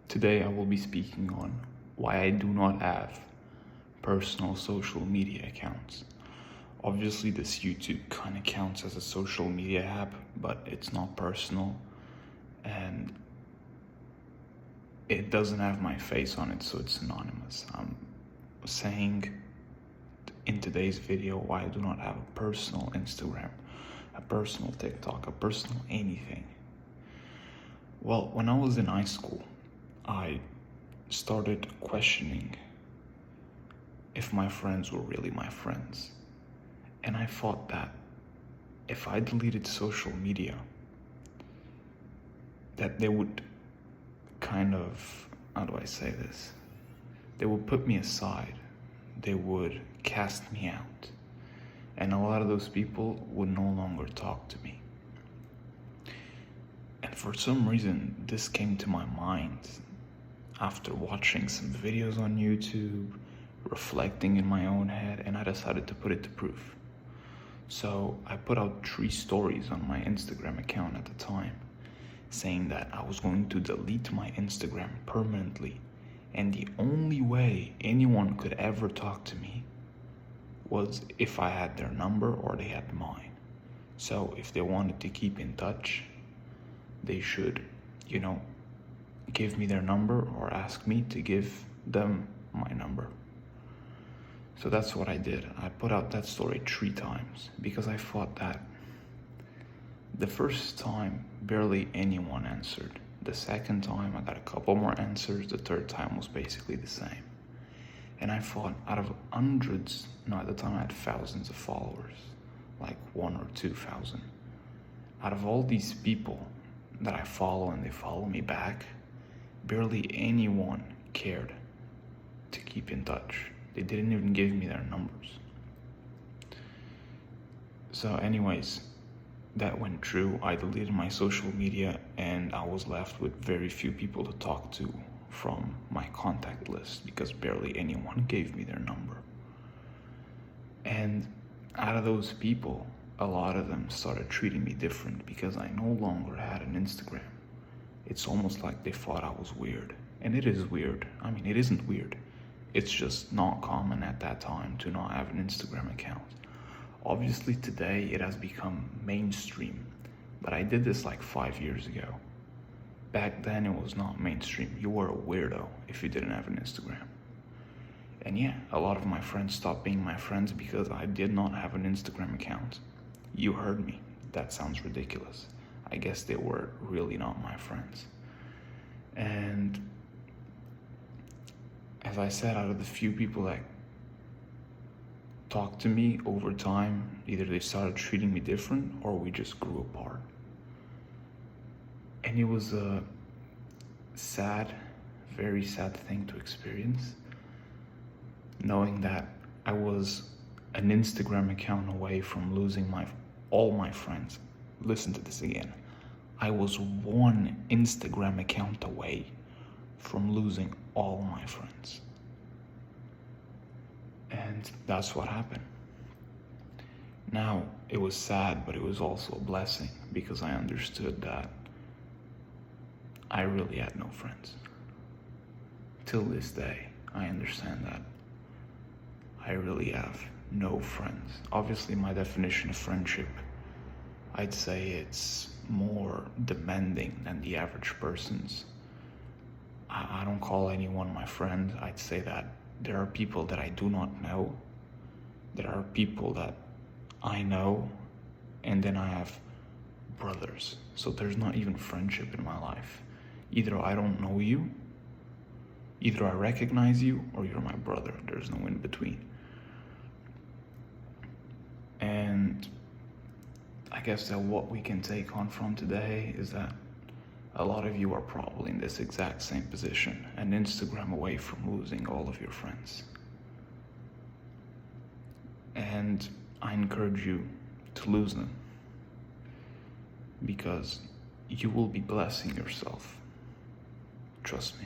Today I will be speaking on why I do not have personal social media accounts. Obviously this YouTube kind of counts as a social media app, but it's not personal and it doesn't have my face on it, so it's anonymous. I'm saying in today's video why I do not have a personal Instagram, a personal TikTok, a personal anything. Well, when I was in high school, I started questioning if my friends were really my friends. And I thought that if I deleted social media, that they would kind of, how do I say this? They would put me aside. They would cast me out. And a lot of those people would no longer talk to me. And for some reason, this came to my mind after watching some videos on YouTube, reflecting in my own head, and I decided to put it to proof. So I put out 3 stories on my Instagram account at the time, saying that I was going to delete my Instagram permanently, and the only way anyone could ever talk to me was if I had their number or they had mine. So if they wanted to keep in touch, they should, give me their number or ask me to give them my number. So that's what I did. I put out that story 3 times because I thought that the first time barely anyone answered. The second time I got a couple more answers. The third time was basically the same. And I thought out of hundreds, at the time I had thousands of followers, like 1,000 or 2,000. Out of all these people that I follow and they follow me back, barely anyone cared to keep in touch. They didn't even give me their numbers. So anyways, that went through. I deleted my social media and I was left with very few people to talk to from my contact list because barely anyone gave me their number. And out of those people, a lot of them started treating me different because I no longer had an Instagram. It's almost like they thought I was weird. And it is weird. I mean, it isn't weird. It's just not common at that time to not have an Instagram account. Obviously today it has become mainstream, but I did this like 5 years ago. Back then it was not mainstream. You were a weirdo if you didn't have an Instagram. And yeah, a lot of my friends stopped being my friends because I did not have an Instagram account. You heard me. That sounds ridiculous. I guess they were really not my friends. And as I said, out of the few people that talked to me over time, either they started treating me different or we just grew apart. And it was a sad, very sad thing to experience, knowing that I was an Instagram account away from losing all my friends. Listen to this again. I was 1 Instagram account away from losing all my friends. And that's what happened. Now, it was sad, but it was also a blessing because I understood that I really had no friends. Till this day, I understand that I really have no friends. Obviously, my definition of friendship, I'd say it's more demanding than the average person's. I don't call anyone my friend. I'd say that there are people that I do not know. There are people that I know, and then I have brothers. So there's not even friendship in my life. Either I don't know you, either I recognize you, or you're my brother. There's no in between. And I guess that what we can take on from today is that a lot of you are probably in this exact same position, an Instagram away from losing all of your friends. And I encourage you to lose them because you will be blessing yourself. Trust me.